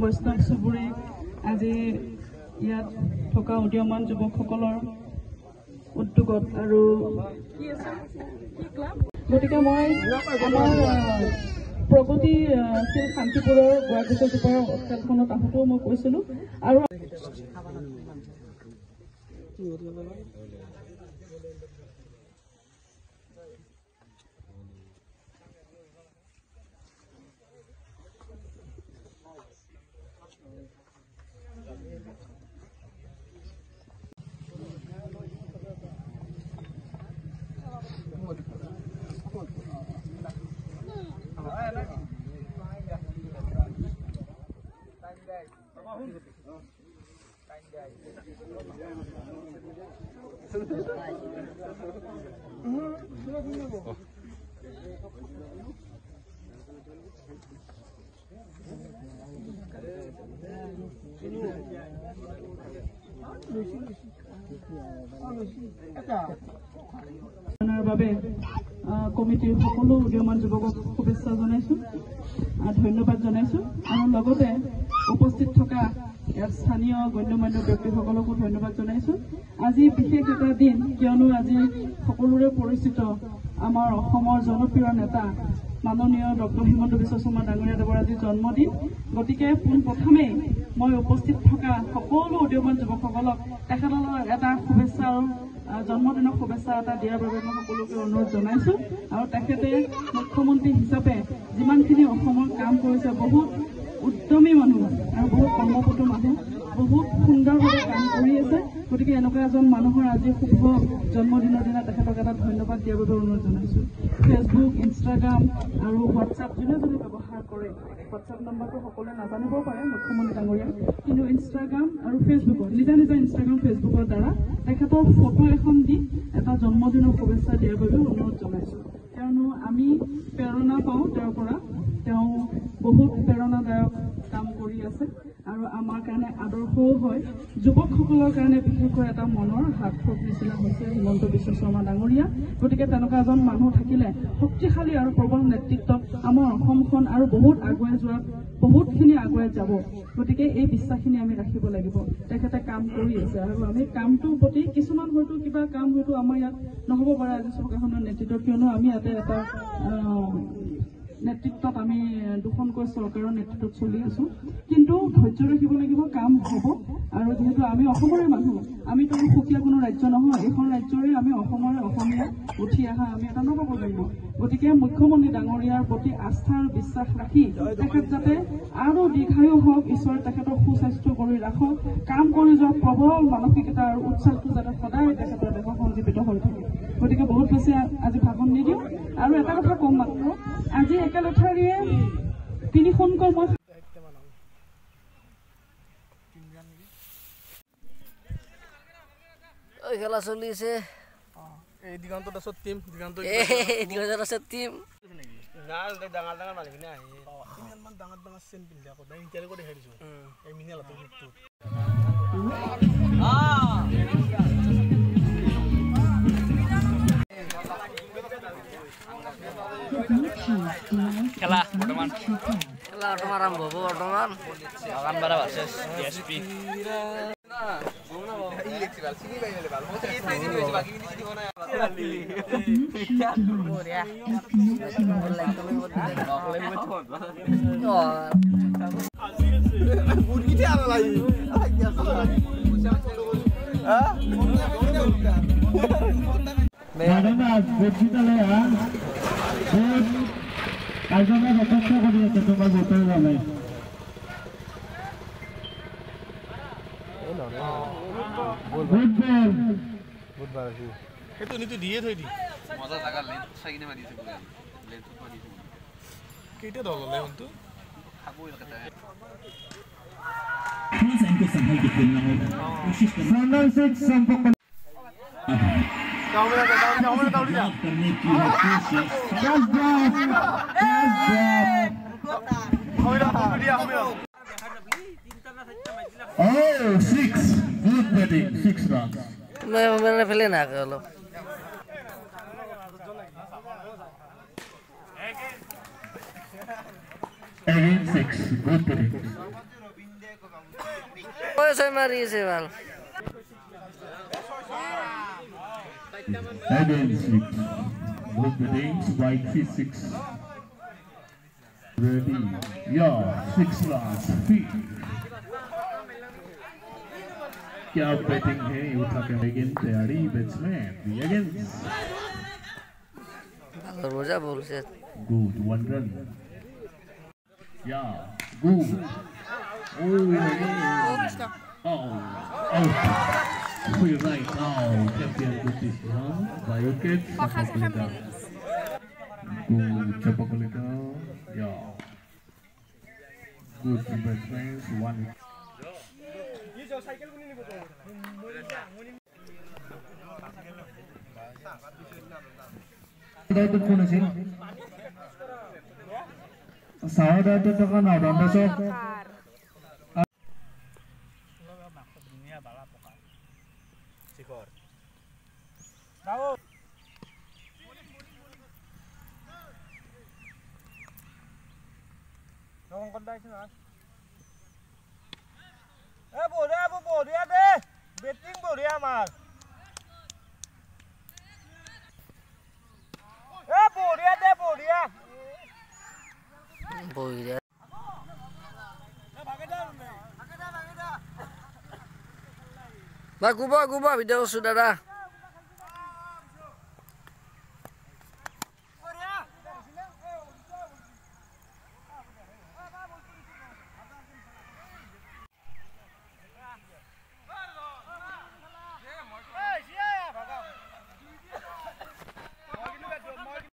বৈষ্ণৱ চুবুৰী আজি ইয়াত থকা উদীয়মান যুৱকসকলৰ উদ্যোগত আৰু গতিকে মই আমাৰ প্ৰগতিশীল শান্তিপুৰৰ গুৱাহাটী চুপাৰ খেলখনত আহোঁতেও মই কৈছিলোঁ আৰু বাবে কমিটিৰ সকলো উদীয়মান যুৱকক শুভেচ্ছা জনাইছোঁ, ধন্যবাদ জনাইছোঁ আৰু লগতে উপস্থিত থকা ইয়াত স্থানীয় গণ্যমান্য ব্যক্তিসকলকো ধন্যবাদ জনাইছোঁ। আজি বিশেষ এটা দিন, কিয়নো আজি সকলোৰে পৰিচিত আমাৰ অসমৰ জনপ্ৰিয় নেতা মাননীয় ডক্টৰ হিমন্ত বিশ্ব শৰ্মা ডাঙৰীয়াদেৱৰ আজি জন্মদিন। গতিকে পোনপ্ৰথমেই মই উপস্থিত থকা সকলো উদীয়মান যুৱকসকলক তেখেতলৈ এটা শুভেচ্ছা আৰু জন্মদিনৰ শুভেচ্ছা এটা দিয়াৰ বাবে মই সকলোকে অনুৰোধ জনাইছোঁ। আৰু তেখেতে মুখ্যমন্ত্ৰী হিচাপে যিমানখিনি অসমৰ কাম কৰিছে, বহুত উদ্যমী মানুহ আৰু বহুত কৰ্মপটু মানুহ, বহুত সুন্দৰভাৱে কাম কৰি আছে। গতিকে এনেকুৱা এজন মানুহৰ আজি শুভ জন্মদিনৰ দিনা তেখেতক এটা ধন্যবাদ দিয়াৰ বাবে অনুৰোধ জনাইছোঁ। ফেচবুক, ইনষ্টাগ্ৰাম আৰু হোৱাটছআপ যোনে ব্যৱহাৰ কৰে, হোৱাটছআপ নম্বৰটো সকলোৱে নাজানিবও পাৰে মুখ্যমন্ত্ৰী ডাঙৰীয়া, কিন্তু ইনষ্টাগ্ৰাম আৰু ফেচবুকত নিজা ইনষ্টাগ্ৰাম ফেচবুকৰ দ্বাৰা তেখেতৰ ফটো এখন দি এটা জন্মদিনৰ শুভেচ্ছা দিয়াৰ বাবে অনুৰোধ জনাইছোঁ। কিয়নো আমি প্ৰেৰণা পাওঁ তেওঁৰ পৰা, তেওঁ বহুত প্ৰেৰণাদায়ক কাম কৰি আছে আৰু আমাৰ কাৰণে আদৰ্শও হয়। যুৱকসকলৰ কাৰণে বিশেষকৈ এটা মনৰ হাতফুট নিচিনা হৈছে হিমন্ত বিশ্ব শৰ্মা ডাঙৰীয়া। গতিকে তেনেকুৱা এজন মানুহ থাকিলে শক্তিশালী আৰু প্ৰবল নেতৃত্বত আমাৰ অসমখন আৰু বহুত আগুৱাই যোৱাত বহুতখিনি আগুৱাই যাব। গতিকে এই বিশ্বাসখিনি আমি ৰাখিব লাগিব। তেখেতে কাম কৰি আছে আৰু আমি কামটোৰ প্ৰতি কিছুমান হয়তো কিবা কাম হয়তো আমাৰ ইয়াত নহ'ব পাৰে আজি চৰকাৰখনৰ নেতৃত্বত, কিয়নো আমি ইয়াতে এটা নেতৃত্বত আমি দুখনকৈ চৰকাৰৰ নেতৃত্বত চলি আছোঁ। কিন্তু ধৈৰ্য ৰাখিব লাগিব, কাম হ'ব। আৰু যিহেতু আমি অসমৰে মানুহ, আমিতো সুকীয়া কোনো ৰাজ্য নহয়, এইখন ৰাজ্যৰে আমি অসমৰে অসমীয়া উঠি অহা আমি এটা নৱপ্ৰজন্ম। গতিকে মুখ্যমন্ত্ৰী ডাঙৰীয়াৰ প্ৰতি আস্থা আৰু বিশ্বাস ৰাখি তেখেত যাতে আৰু দীৰ্ঘায়ু হওক, ঈশ্বৰে তেখেতৰ সুস্বাস্থ্য কৰি ৰাখক, কাম কৰি যোৱা প্ৰবল মানসিকতা আৰু উৎসাহটো যাতে সদায় তেখেতৰ দেশত সঞ্জীৱিত হৈ থাকে। গতিকে বহুত বেছি আজি ভাষণ নিদিওঁ আৰু এটা কথা কম মাত্ৰ, আজি একেলেঠাৰিয়ে তিনিখনকৈ মই খেলা চলিছে। দিগন্ত আছে টিম, দিগন্ত আছে টিম ডাঙৰ ডাঙৰ মালিক নে ইমান ডাঙৰ ডাঙৰ চেন পিন্ধে আকৌ ইণ্টাৰভিউ কৰি হেৰিছোঁ এই মিনেল খেলা বৰ্তমান আৰম্ভ হ'ব। বৰ্তমান বাগানপাৰা ভাৰ্চেছ PSP কাজনে যথেষ্ট কৰি আছে, তোমাৰ ভোটৰ বাবে সেইটো নিটো দিয়ে থৈ দি মজা জাগা লেন চাই কিনে মাৰিছে পুৰা লেনটো মাৰিছে কেইটা দল হলে হন্তু খাবো এলকাটা प्लीज इनको संभाल के खेलना होगा। कोशिश करना से संपर्क करने की कोशिश। Oh, 6 good batting, 6 runs. मैंने पहले ना करो Again 6 good batting. ছয় মাৰিছে ভাল Again 6. Blue beddings, white fish 6. Ready. Yeah, 6 runs. Feet. क्या बैटिंग है उठा के अगेन तैयारी बैट्समैन against रोजा बोलছে good 1 run yeah good oh you're right captain good decision by wicket good Chapakolika yeah good batsman 1 Dapat ko na siya. Sawa dapat na ka na, danda siya. Sikor. Bravo. Nong kondai sih mas. Boleh deh. Betting boleh mas. Boleh. বইরা বা গুবা video করছো দাদা